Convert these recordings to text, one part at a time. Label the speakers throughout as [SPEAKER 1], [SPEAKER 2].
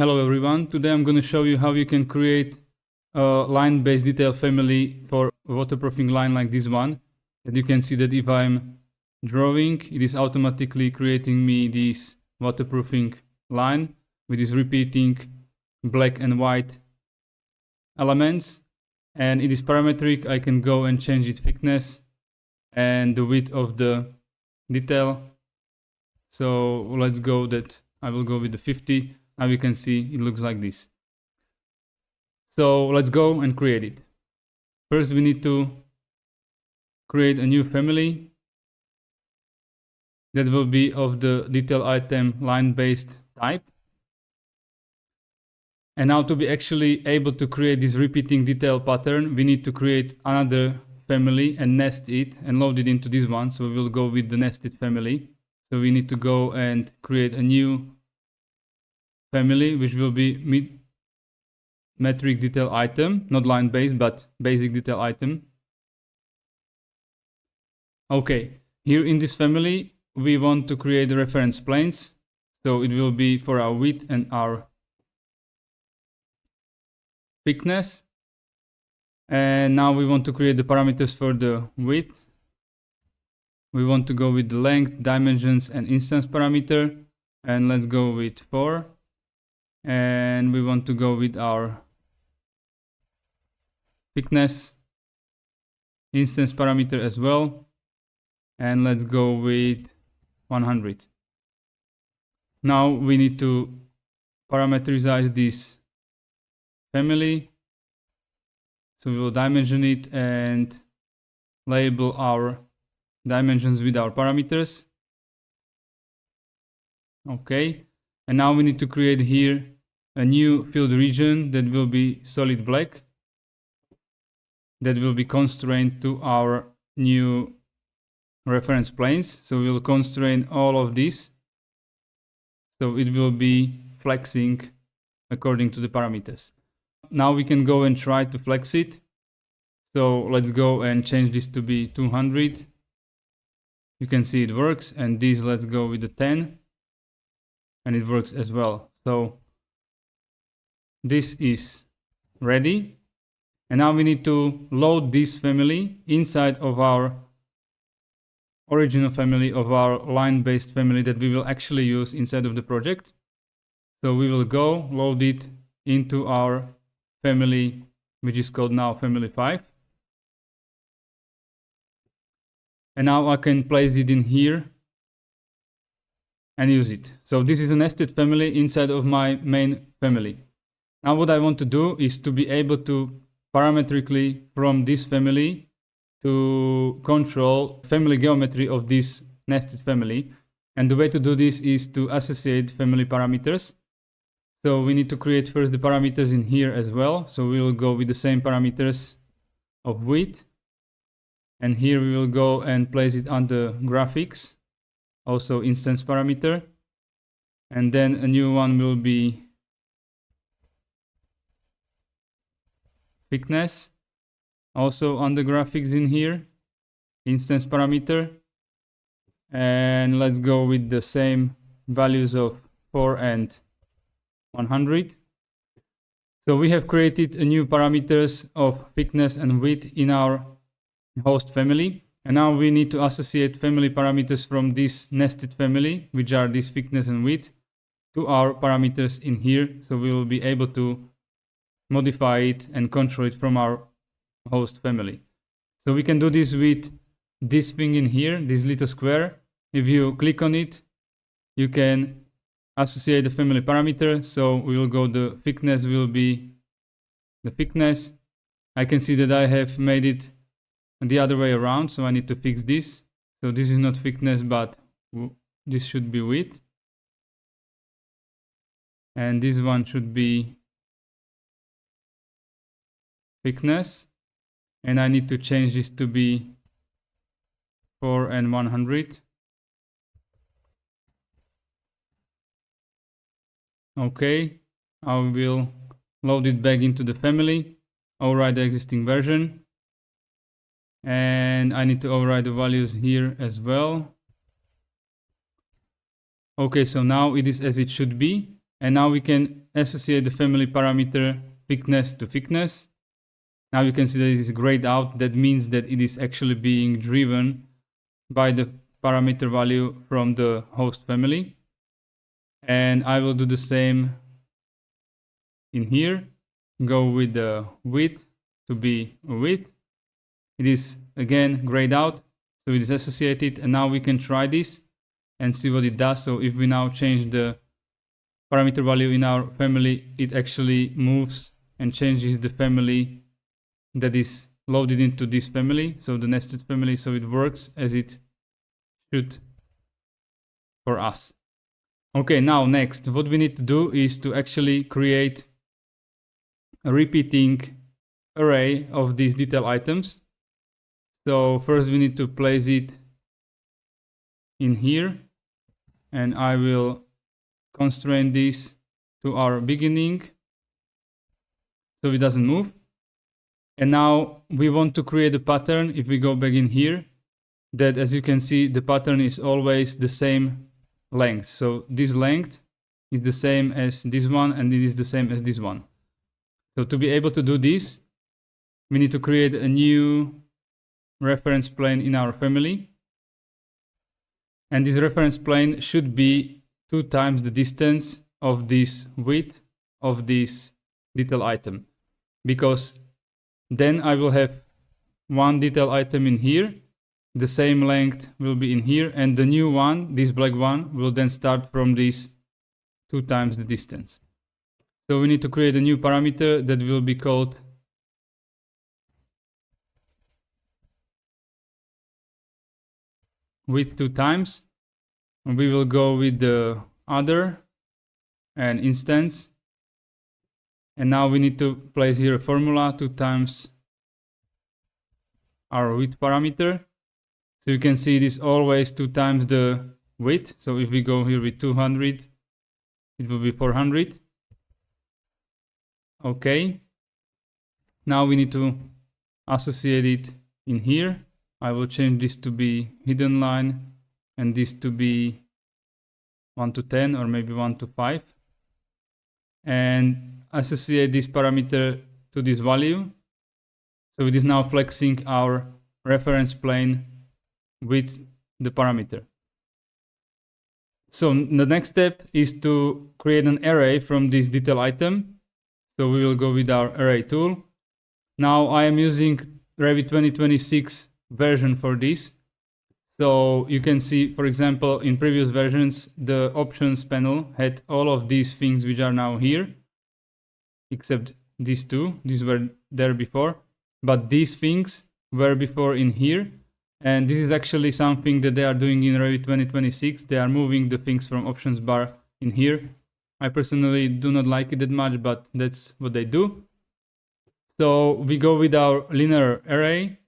[SPEAKER 1] Hello everyone, today I'm going to show you how you can create a line-based detail family for a waterproofing line like this one. And you can see that if I'm drawing, it is automatically creating me this waterproofing line with these repeating black and white elements. And it is parametric. I can go and change its thickness and the width of the detail. So let's go that I will go with the 50. Now you can see it looks like this. So let's go and create it. First we need to create a new family that will be of the detail item line based type. And now to be actually able to create this repeating detail pattern, we need to create another family and nest it and load it into this one. So we will go with the nested family. So we need to go and create a new family, which will be metric detail item, not line based, but basic detail item. Okay, here in this family, we want to create the reference planes. So it will be for our width and our thickness. And now we want to create the parameters for the width. We want to go with the length, dimensions, and instance parameter. And let's go with 4. And we want to go with our thickness, instance parameter as well. And let's go with 100. Now we need to parameterize this family. So we will dimension it and label our dimensions with our parameters. Okay, and now we need to create here a new field region that will be solid black, that will be constrained to our new reference planes. So we will constrain all of this. So it will be flexing according to the parameters. Now we can go and try to flex it. So let's go and change this to be 200. You can see it works. And this, let's go with the 10. And it works as well. So this is ready. And now we need to load this family inside of our original family, of our line-based family that we will actually use inside of the project. So we will go load it into our family, which is called now family 5. And now I can place it in here and use it. So this is a nested family inside of my main family. Now what I want to do is to be able to parametrically from this family to control family geometry of this nested family. And the way to do this is to associate family parameters. So we need to create first the parameters in here as well. So we will go with the same parameters of width. And here we will go and place it under graphics, also instance parameter. And then a new one will be thickness, also under graphics in here, instance parameter. And let's go with the same values of 4 and 100. So we have created a new parameters of thickness and width in our host family. And now we need to associate family parameters from this nested family, which are this thickness and width, to our parameters in here. So we will be able to modify it and control it from our host family. So we can do this with this thing in here, this little square. If you click on it, you can associate the family parameter. So we will go, the thickness will be the thickness. I can see that I have made it the other way around, so I need to fix this. So this is not thickness, but this should be width. And this one should be thickness. And I need to change this to be 4 and 100. Okay, I will load it back into the family, override the existing version. And I need to override the values here as well. Okay, so now it is as it should be. And now we can associate the family parameter thickness to thickness. Now you can see that it is grayed out. That means that it is actually being driven by the parameter value from the host family. And I will do the same in here. Go with the width to be a width. It is again grayed out, so it is associated. And now we can try this and see what it does. So if we now change the parameter value in our family, it actually moves and changes the family that is loaded into this family, so the nested family, so it works as it should for us. Okay, now next, what we need to do is to actually create a repeating array of these detail items. So first we need to place it in here, and I will constrain this to our beginning so it doesn't move. And now we want to create a pattern. If we go back in here, that as you can see, the pattern is always the same length. So this length is the same as this one, and it is the same as this one. So to be able to do this, we need to create a new reference plane in our family. And this reference plane should be 2 times the distance of this width of this detail item, because then I will have one detail item in here, the same length will be in here, and the new one, this black one, will then start from this 2 times the distance. So we need to create a new parameter that will be called width 2 times. And we will go with the other and instance. And now we need to place here a formula 2 times our width parameter. So you can see it is always 2 times the width. So if we go here with 200, it will be 400. Okay. Now we need to associate it in here. I will change this to be hidden line and this to be 1 to 10 or maybe 1 to 5. And associate this parameter to this value. So it is now flexing our reference plane with the parameter. So the next step is to create an array from this detail item. So we will go with our array tool. Now I am using Revit 2026 version for this. So you can see, for example, in previous versions, the options panel had all of these things which are now here, except these two. These were there before, but these things were before in here. And this is actually something that they are doing in Revit 2026. They are moving the things from options bar in here. I personally do not like it that much, but that's what they do. So we go with our linear array.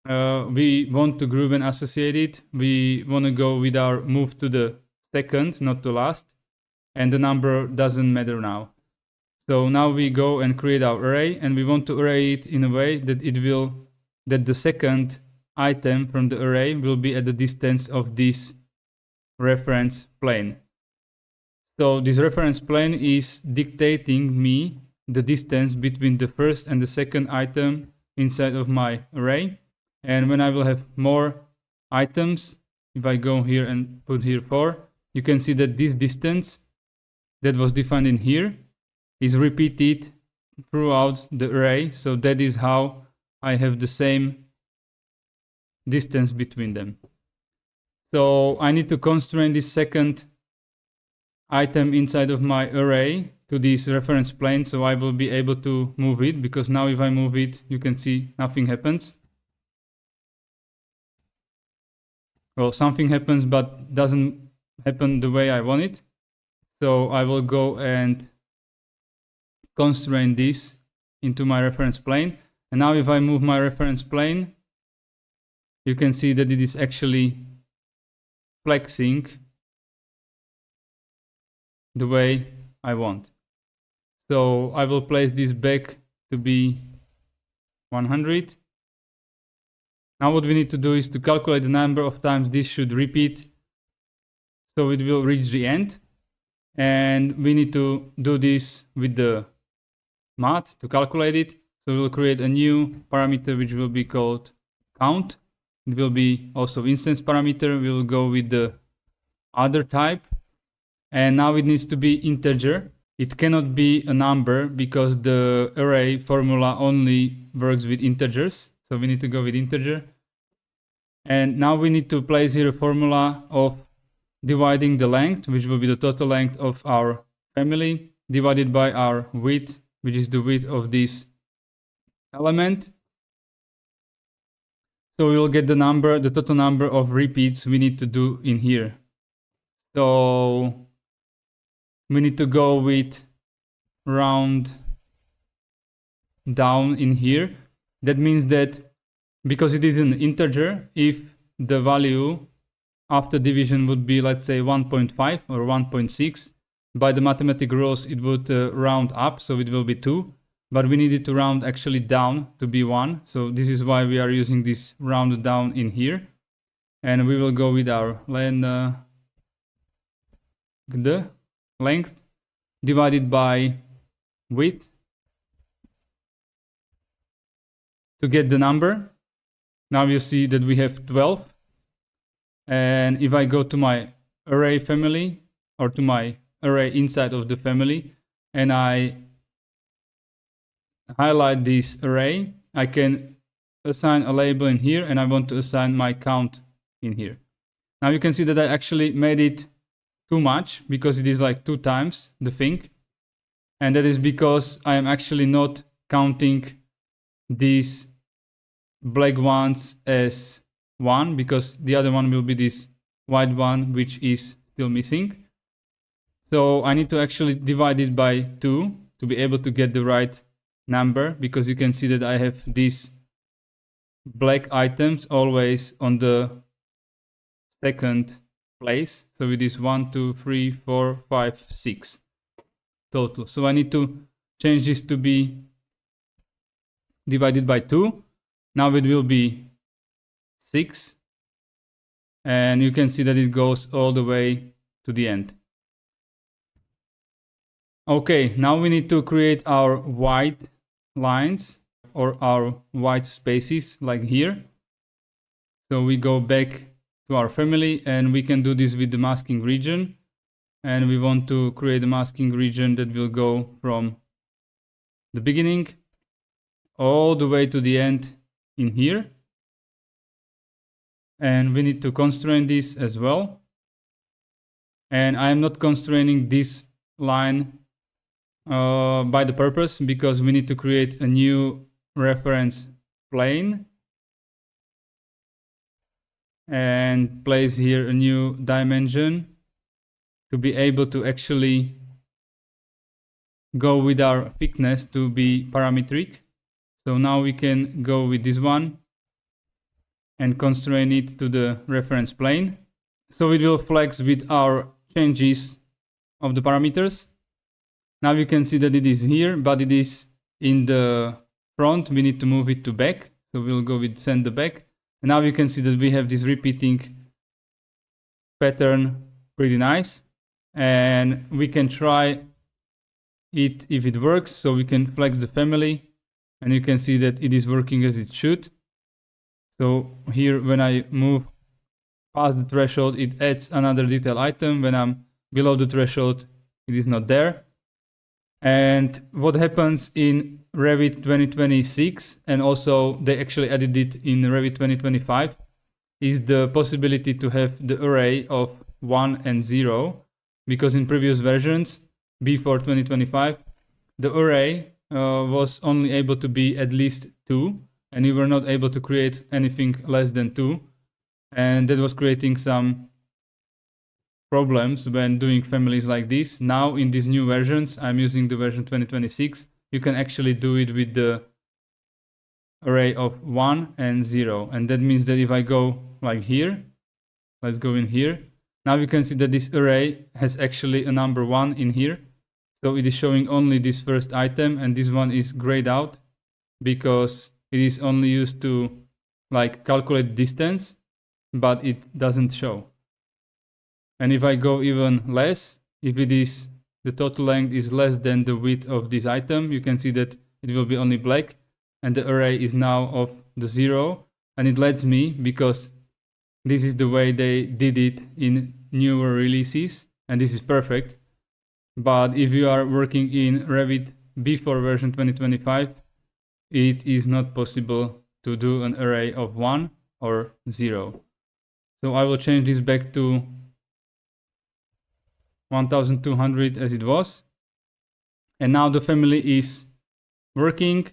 [SPEAKER 1] We want to group and associate it. We want to go with our move to the second, not to last. And the number doesn't matter now. So now we go and create our array, and we want to array it in a way that that the second item from the array will be at the distance of this reference plane. So this reference plane is dictating me the distance between the first and the second item inside of my array. And when I will have more items, if I go here and put here 4, you can see that this distance that was defined in here is repeated throughout the array. So that is how I have the same distance between them. So I need to constrain this second item inside of my array to this reference plane, so I will be able to move it, because now if I move it, you can see nothing happens. Well, something happens, but doesn't happen the way I want it. So I will go and constrain this into my reference plane. And now if I move my reference plane, you can see that it is actually flexing the way I want. So I will place this back to be 100. Now what we need to do is to calculate the number of times this should repeat so it will reach the end. And we need to do this with the math to calculate it. So we'll create a new parameter which will be called count. It will be also instance parameter. We'll go with the other type. And now it needs to be integer. It cannot be a number because the array formula only works with integers. So we need to go with integer. And now we need to place here a formula of dividing the length, which will be the total length of our family, divided by our width, which is the width of this element. So we will get the number, the total number of repeats we need to do in here. So we need to go with round down in here. That means that because it is an integer, if the value after division would be, let's say, 1.5 or 1.6, by the mathematic rules it would round up, so it will be 2, but we need it to round actually down to be 1. So this is why we are using this round down in here. And we will go with our the length divided by width to get the number. Now you see that we have 12. And if I go to my array family or to my array inside of the family and I highlight this array, I can assign a label in here and I want to assign my count in here. Now you can see that I actually made it too much because it is like 2 times the thing. And that is because I am actually not counting these black ones as 1 because the other one will be this white one which is still missing. So I need to actually divide it by 2 to be able to get the right number, because you can see that I have these black items always on the second place. So it is 1, 2, 3, 4, 5, 6 total. So I need to change this to be divided by 2. Now it will be 6. And you can see that it goes all the way to the end. Okay, now we need to create our white lines or our white spaces like here. So we go back to our family and we can do this with the masking region. And we want to create a masking region that will go from the beginning all the way to the end in here. And we need to constrain this as well. And I am not constraining this line by the purpose, because we need to create a new reference plane and place here a new dimension to be able to actually go with our thickness to be parametric. So now we can go with this one and constrain it to the reference plane. So it will flex with our changes of the parameters. Now you can see that it is here, but it is in the front. We need to move it to back. So we'll go with send the back. And now you can see that we have this repeating pattern, pretty nice. And we can try it if it works. So we can flex the family and you can see that it is working as it should. So here, when I move past the threshold, it adds another detail item. When I'm below the threshold, it is not there. And what happens in Revit 2026, and also they actually added it in Revit 2025, is the possibility to have the array of 1 and 0, because in previous versions before 2025, the array was only able to be at least 2, and you were not able to create anything less than 2, and that was creating some problems when doing families like this. Now in these new versions, I'm using the version 2026, you can actually do it with the array of 1 and 0. And that means that if I go like here, let's go in here. Now you can see that this array has actually a number 1 in here. So it is showing only this first item, and this one is grayed out because it is only used to like calculate distance, but it doesn't show. And if I go even less, if it is the total length is less than the width of this item, you can see that it will be only black, and the array is now of the 0, and it lets me, because this is the way they did it in newer releases, and this is perfect. But if you are working in Revit before version 2025, it is not possible to do an array of 1 or 0. So I will change this back to 1200 as it was. And now the family is working.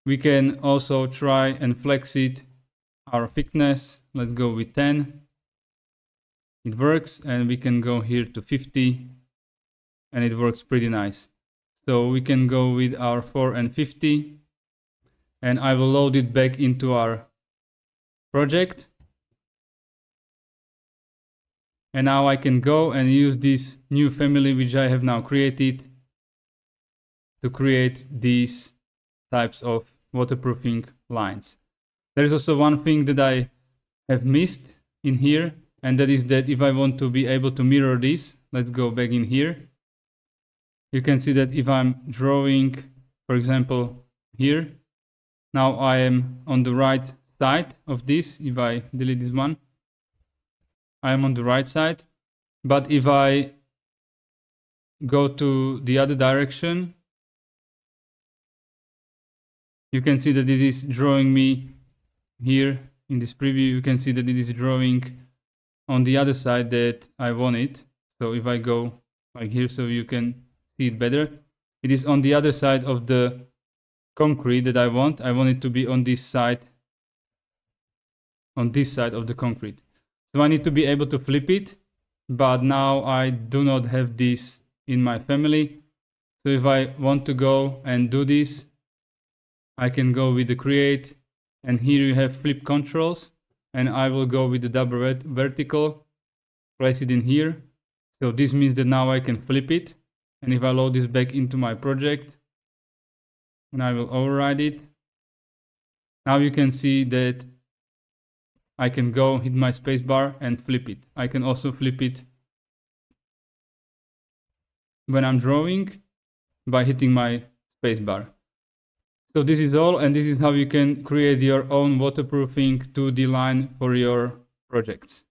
[SPEAKER 1] We can also try and flex it, our thickness. Let's go with 10. It works, and we can go here to 50, and it works pretty nice. So we can go with our 4 and 50, and I will load it back into our project. And now I can go and use this new family which I have now created to create these types of waterproofing lines. There is also one thing that I have missed in here, and that is that if I want to be able to mirror this, let's go back in here. You can see that if I'm drawing, for example, here, now I am on the right side of this. If I delete this one, I am on the right side. But if I go to the other direction, you can see that it is drawing me here in this preview. You can see that it is drawing on the other side that I want it. So if I go like here, so you can see it better, it is on the other side of the concrete that I want. I want it to be on this side of the concrete. So I need to be able to flip it, but now I do not have this in my family. So if I want to go and do this, I can go with the create, and here you have flip controls, and I will go with the double vertical, place it in here. So this means that now I can flip it, and if I load this back into my project, and I will override it, now you can see that I can go hit my spacebar and flip it. I can also flip it when I'm drawing by hitting my spacebar. So this is all, and this is how you can create your own waterproofing 2D line for your projects.